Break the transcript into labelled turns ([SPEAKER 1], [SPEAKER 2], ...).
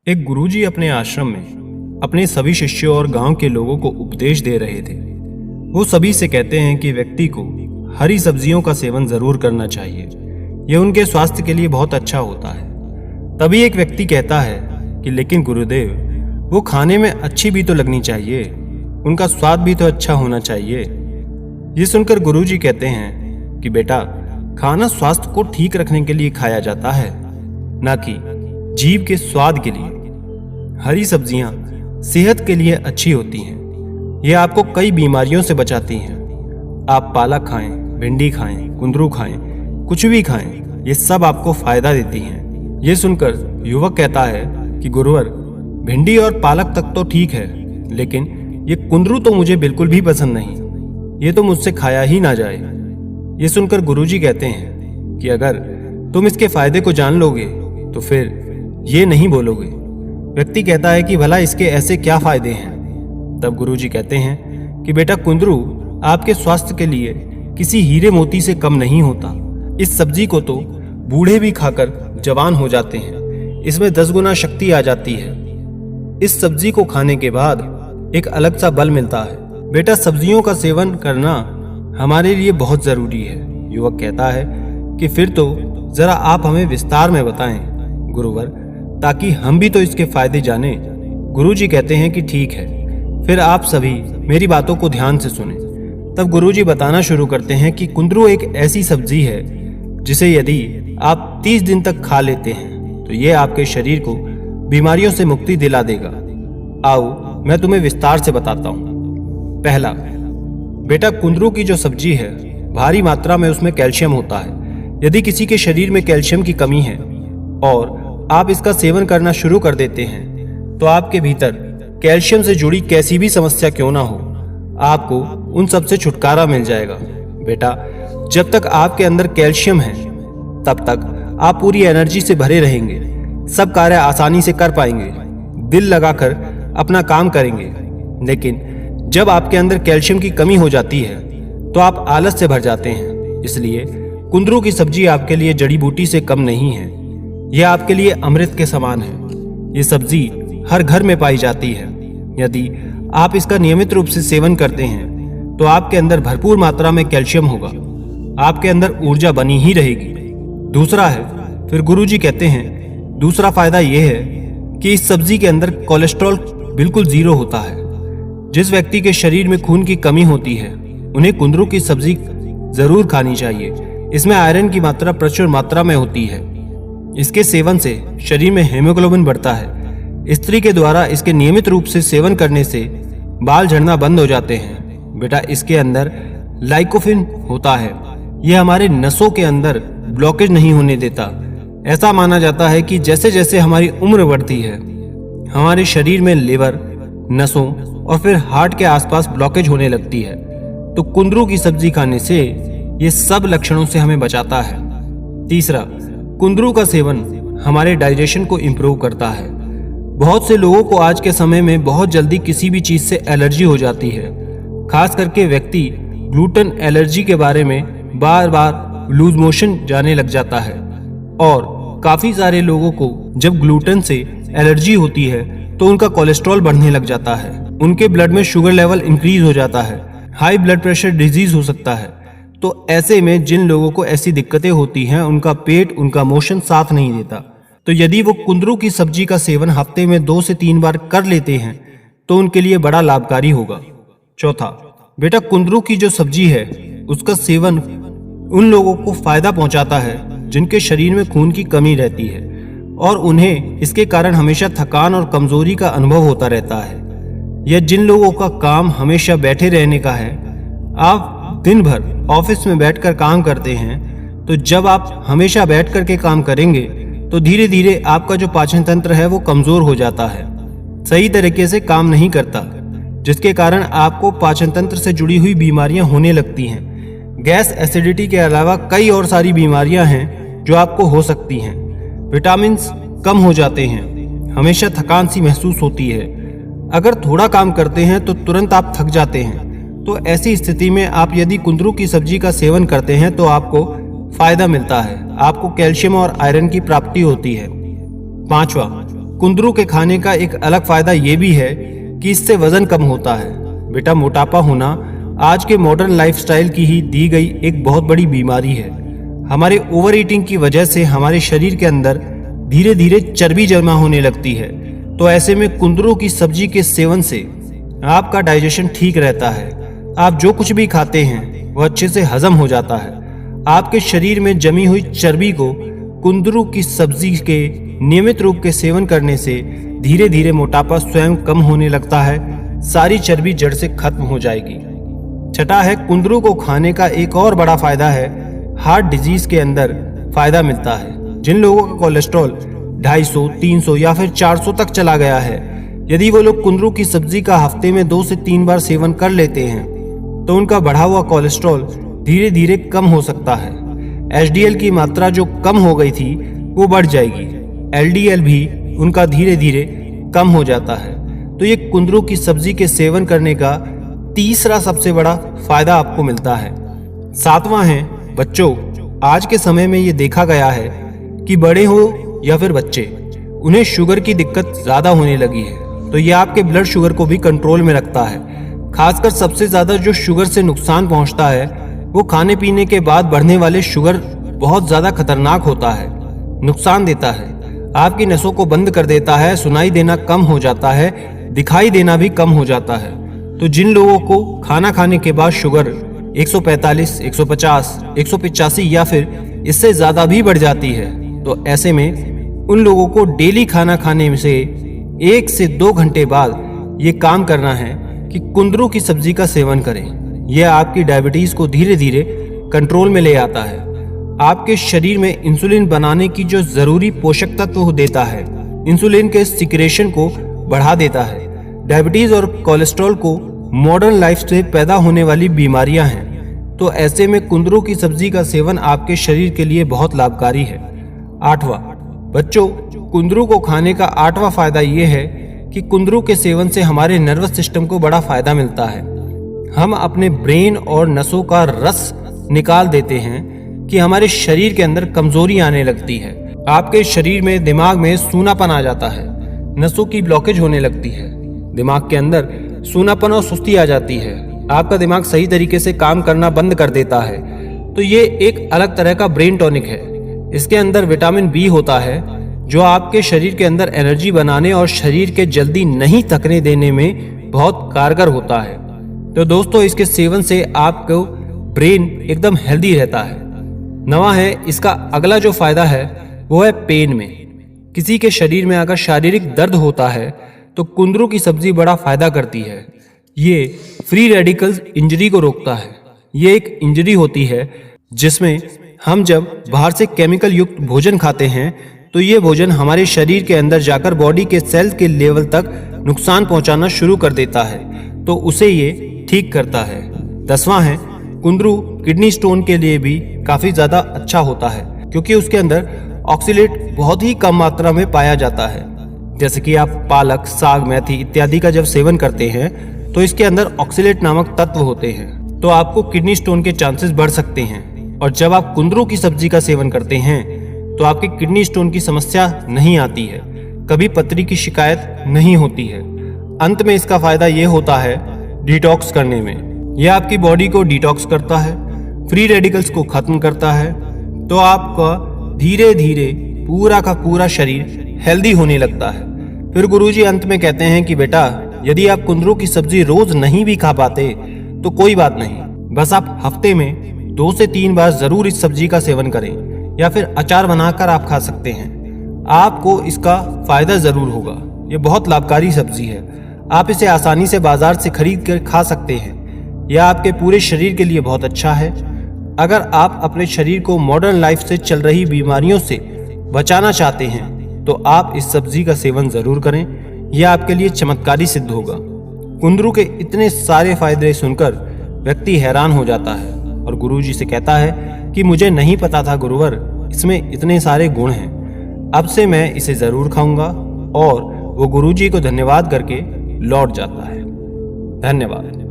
[SPEAKER 1] एक गुरुजी अपने आश्रम में अपने सभी शिष्यों और गांव के लोगों को उपदेश दे रहे थे। वो सभी से कहते हैं कि व्यक्ति को हरी सब्जियों का सेवन जरूर करना चाहिए, यह उनके स्वास्थ्य के लिए बहुत अच्छा होता है। तभी एक व्यक्ति कहता है कि लेकिन गुरुदेव, वो खाने में अच्छी भी तो लगनी चाहिए, उनका स्वाद भी तो अच्छा होना चाहिए। ये सुनकर गुरुजी कहते हैं कि बेटा, खाना स्वास्थ्य को ठीक रखने के लिए खाया जाता है, ना कि जीभ के स्वाद के लिए। हरी सब्जियां सेहत के लिए अच्छी होती हैं। ये आपको कई बीमारियों से बचाती हैं। आप पालक खाएं, भिंडी खाएं, कुंदरू खाएं, कुछ भी खाएं, ये सब आपको फायदा देती हैं। ये सुनकर युवक कहता है कि गुरुवर, भिंडी और पालक तक तो ठीक है, लेकिन ये कुंदरू तो मुझे बिल्कुल भी पसंद नहीं, ये तो मुझसे खाया ही ना जाए। ये सुनकर गुरुजी कहते हैं कि अगर तुम इसके फायदे को जान लोगे तो फिर ये नहीं बोलोगे। व्यक्ति कहता है कि भला इसके ऐसे क्या फायदे हैं? तब गुरुजी कहते हैं कि बेटा, कुंदरू आपके स्वास्थ्य के लिए किसी हीरे मोती से कम नहीं होता। इस सब्जी को तो बूढ़े भी खाकर जवान हो जाते हैं, इसमें 10 गुना शक्ति आ जाती है। इस सब्जी को खाने के बाद एक अलग सा बल मिलता है। बेटा, सब्जियों का सेवन करना हमारे लिए बहुत जरूरी है। युवक कहता है कि फिर तो जरा आप हमें विस्तार में बताएं गुरुवर, ताकि हम भी तो इसके फायदे जाने। गुरुजी कहते हैं कि ठीक है, फिर आप सभी मेरी बातों को ध्यान से सुने। तब गुरुजी बताना शुरू करते हैं कि कुंदरू एक ऐसी सब्जी है जिसे यदि आप 30 दिन तक खा लेते हैं तो ये आपके शरीर को बीमारियों से मुक्ति दिला देगा। आओ मैं तुम्हें विस्तार से बताता हूँ। पहला, बेटा, कुंदरू की जो सब्जी है, भारी मात्रा में उसमें कैल्शियम होता है। यदि किसी के शरीर में कैल्शियम की कमी है और आप इसका सेवन करना शुरू कर देते हैं तो आपके भीतर कैल्शियम से जुड़ी कैसी भी समस्या क्यों ना हो, आपको उन सब से छुटकारा मिल जाएगा। बेटा, जब तक आपके अंदर कैल्शियम है तब तक आप पूरी एनर्जी से भरे रहेंगे, सब कार्य आसानी से कर पाएंगे, दिल लगाकर अपना काम करेंगे। लेकिन जब आपके अंदर कैल्शियम की कमी हो जाती है तो आप आलस से भर जाते हैं। इसलिए कुंदरू की सब्जी आपके लिए जड़ी बूटी से कम नहीं है, यह आपके लिए अमृत के समान है। ये सब्जी हर घर में पाई जाती है। यदि आप इसका नियमित रूप से सेवन करते हैं तो आपके अंदर भरपूर मात्रा में कैल्शियम होगा, आपके अंदर ऊर्जा बनी ही रहेगी। दूसरा है, फिर गुरुजी कहते हैं, दूसरा फायदा यह है कि इस सब्जी के अंदर कोलेस्ट्रॉल बिल्कुल जीरो होता है। जिस व्यक्ति के शरीर में खून की कमी होती है उन्हें कुंदरू की सब्जी जरूर खानी चाहिए। इसमें आयरन की मात्रा प्रचुर मात्रा में होती है। इसके सेवन से शरीर में हीमोग्लोबिन बढ़ता है। स्त्री के द्वारा इसके नियमित रूप से सेवन करने से बाल झड़ना बंद हो जाते हैं। बेटा, इसके अंदर लाइकोपिन होता है, यह हमारे नसों के अंदर ब्लॉकेज नहीं होने देता। ऐसा माना जाता है कि जैसे जैसे हमारी उम्र बढ़ती है हमारे शरीर में लिवर, नसों और फिर हार्ट के आसपास ब्लॉकेज होने लगती है। तो कुंदरू की सब्जी खाने से ये सब लक्षणों से हमें बचाता है। तीसरा, कुंदरू का सेवन हमारे डाइजेशन को इम्प्रूव करता है। बहुत से लोगों को आज के समय में बहुत जल्दी किसी भी चीज से एलर्जी हो जाती है। खास करके व्यक्ति ग्लूटेन एलर्जी के बारे में बार बार लूज मोशन जाने लग जाता है। और काफी सारे लोगों को जब ग्लूटेन से एलर्जी होती है तो उनका कोलेस्ट्रॉल बढ़ने लग जाता है, उनके ब्लड में शुगर लेवल इंक्रीज हो जाता है, हाई ब्लड प्रेशर डिजीज हो सकता है। तो ऐसे में जिन लोगों को ऐसी दिक्कतें होती हैं उनका पेट, उनका मोशन साथ नहीं देता। तो यदि वो कुंदरू की सब्जी का सेवन हफ्ते में 2 से 3 बार कर लेते हैं तो उनके लिए बड़ा लाभकारी होगा। चौथा, बेटा, कुंदरू की जो सब्जी है उसका सेवन उन लोगों को फायदा पहुंचाता है जिनके शरीर में खून की कमी रहती है और उन्हें इसके कारण हमेशा थकान और कमजोरी का अनुभव होता रहता है। या जिन लोगों का काम हमेशा बैठे रहने का है, आप दिन भर ऑफिस में बैठकर काम करते हैं, तो जब आप हमेशा बैठ कर के काम करेंगे तो धीरे धीरे आपका जो पाचन तंत्र है वो कमजोर हो जाता है, सही तरीके से काम नहीं करता, जिसके कारण आपको पाचन तंत्र से जुड़ी हुई बीमारियां होने लगती हैं। गैस, एसिडिटी के अलावा कई और सारी बीमारियां हैं जो आपको हो सकती हैं। विटामिन्स कम हो जाते हैं, हमेशा थकान सी महसूस होती है। अगर थोड़ा काम करते हैं तो तुरंत आप थक जाते हैं। तो ऐसी स्थिति में आप यदि कुंदरू की सब्जी का सेवन करते हैं तो आपको फायदा मिलता है, आपको कैल्शियम और आयरन की प्राप्ति होती है। पांचवा, कुंदरू के खाने का एक अलग फायदा ये भी है कि इससे वजन कम होता है। बेटा, मोटापा होना आज के मॉडर्न लाइफस्टाइल की ही दी गई एक बहुत बड़ी बीमारी है। हमारे ओवर ईटिंग की वजह से हमारे शरीर के अंदर धीरे धीरे चर्बी जमा होने लगती है। तो ऐसे में कुंदरू की सब्जी के सेवन से आपका डाइजेशन ठीक रहता है। आप जो कुछ भी खाते हैं वो अच्छे से हजम हो जाता है। आपके शरीर में जमी हुई चर्बी को कुंदरू की सब्जी के नियमित रूप के सेवन करने से धीरे धीरे मोटापा स्वयं कम होने लगता है। सारी चर्बी जड़ से खत्म हो जाएगी। छठा है, कुंदरू को खाने का एक और बड़ा फायदा है, हार्ट डिजीज के अंदर फायदा मिलता है। जिन लोगों का कोलेस्ट्रॉल 250, 300 या फिर 400 तक चला गया है, यदि वो लोग कुंदरू की सब्जी का हफ्ते में 2 से 3 बार सेवन कर लेते हैं तो उनका बढ़ा हुआ कोलेस्ट्रॉल धीरे धीरे कम हो सकता है। एचडीएल की मात्रा जो कम हो गई थी वो बढ़ जाएगी। एलडीएल भी उनका धीरे धीरे कम हो जाता है। तो ये कुंदरू की सब्जी के सेवन करने का तीसरा सबसे बड़ा फायदा आपको मिलता है। सातवां है, बच्चों, आज के समय में ये देखा गया है कि बड़े हो या फिर बच्चे, उन्हें शुगर की दिक्कत ज्यादा होने लगी है। तो ये आपके ब्लड शुगर को भी कंट्रोल में रखता है। खासकर सबसे ज्यादा जो शुगर से नुकसान पहुंचता है वो खाने पीने के बाद बढ़ने वाले शुगर बहुत ज्यादा खतरनाक होता है, नुकसान देता है, आपकी नसों को बंद कर देता है, सुनाई देना कम हो जाता है, दिखाई देना भी कम हो जाता है। तो जिन लोगों को खाना खाने के बाद शुगर 145, 150, 185 या फिर इससे ज्यादा भी बढ़ जाती है, तो ऐसे में उन लोगों को डेली खाना खाने से 1 से 2 घंटे बाद ये काम करना है कि कुंदरू की सब्जी का सेवन करें। यह आपकी डायबिटीज को धीरे धीरे कंट्रोल में ले आता है। आपके शरीर में इंसुलिन बनाने की जो जरूरी पोषक तत्व देता है, इंसुलिन के सिक्रेशन को बढ़ा देता है। डायबिटीज और कोलेस्ट्रॉल को मॉडर्न लाइफ से पैदा होने वाली बीमारियां हैं। तो ऐसे में कुंदरू की सब्जी का सेवन आपके शरीर के लिए बहुत लाभकारी है। आठवां, बच्चों, कुंदरू को खाने का 8वां फायदा यह है कि कुंदरू के सेवन से हमारे नर्वस सिस्टम को बड़ा फायदा मिलता है। हम अपने ब्रेन और नसों का रस निकाल देते हैं कि हमारे शरीर के अंदर कमजोरी आने लगती है। आपके शरीर में, दिमाग में सूनापन आ जाता है, नसों की ब्लॉकेज होने लगती है, दिमाग के अंदर सूनापन और सुस्ती आ जाती है, आपका दिमाग सही तरीके से काम करना बंद कर देता है। तो ये एक अलग तरह का ब्रेन टॉनिक है। इसके अंदर विटामिन बी होता है जो आपके शरीर के अंदर एनर्जी बनाने और शरीर के जल्दी नहीं थकने देने में बहुत कारगर होता है। तो दोस्तों, इसके सेवन से आपको ब्रेन एकदम हेल्दी रहता है। 9वां है, इसका अगला जो फायदा है वो है पेन में। किसी के शरीर में अगर शारीरिक दर्द होता है तो कुंदरू की सब्जी बड़ा फायदा करती है। ये फ्री रेडिकल्स इंजरी को रोकता है। ये एक इंजरी होती है जिसमें हम जब बाहर से केमिकल युक्त भोजन खाते हैं तो ये भोजन हमारे शरीर के अंदर जाकर बॉडी के सेल के लेवल तक नुकसान पहुंचाना शुरू कर देता है, तो उसे ये ठीक करता है। 10वां है, कुंदरू किडनी स्टोन के लिए भी काफी ज्यादा अच्छा होता है क्योंकि उसके अंदर ऑक्सीलेट बहुत ही कम मात्रा में पाया जाता है। जैसे कि आप पालक, साग, मेथी इत्यादि का जब सेवन करते हैं तो इसके अंदर ऑक्सीलेट नामक तत्व होते हैं, तो आपको किडनी स्टोन के चांसेस बढ़ सकते हैं। और जब आप कुंदरू की सब्जी का सेवन करते हैं तो आपकी किडनी स्टोन की समस्या नहीं आती है, कभी पथरी की शिकायत नहीं होती है। अंत में इसका फायदा ये होता है डिटॉक्स करने में। यह आपकी बॉडी को डिटॉक्स करता है, फ्री रेडिकल्स को खत्म करता है, तो आपका धीरे धीरे पूरा का पूरा शरीर हेल्दी होने लगता है। फिर गुरुजी अंत में कहते हैं कि बेटा, यदि आप कुंदरू की सब्जी रोज नहीं भी खा पाते तो कोई बात नहीं, बस आप हफ्ते में 2 से 3 बार जरूर इस सब्जी का सेवन करें, या फिर अचार बनाकर आप खा सकते हैं। आपको इसका फायदा जरूर होगा। ये बहुत लाभकारी सब्जी है। आप इसे आसानी से बाजार से खरीद कर खा सकते हैं। यह आपके पूरे शरीर के लिए बहुत अच्छा है। अगर आप अपने शरीर को मॉडर्न लाइफ से चल रही बीमारियों से बचाना चाहते हैं तो आप इस सब्जी का सेवन जरूर करें। यह आपके लिए चमत्कारी सिद्ध होगा। कुंदरू के इतने सारे फायदे सुनकर व्यक्ति हैरान हो जाता है और गुरुजी से कहता है कि मुझे नहीं पता था गुरुवर, इसमें इतने सारे गुण हैं। अब से मैं इसे जरूर खाऊंगा। और वो गुरुजी को धन्यवाद करके लौट जाता है। धन्यवाद।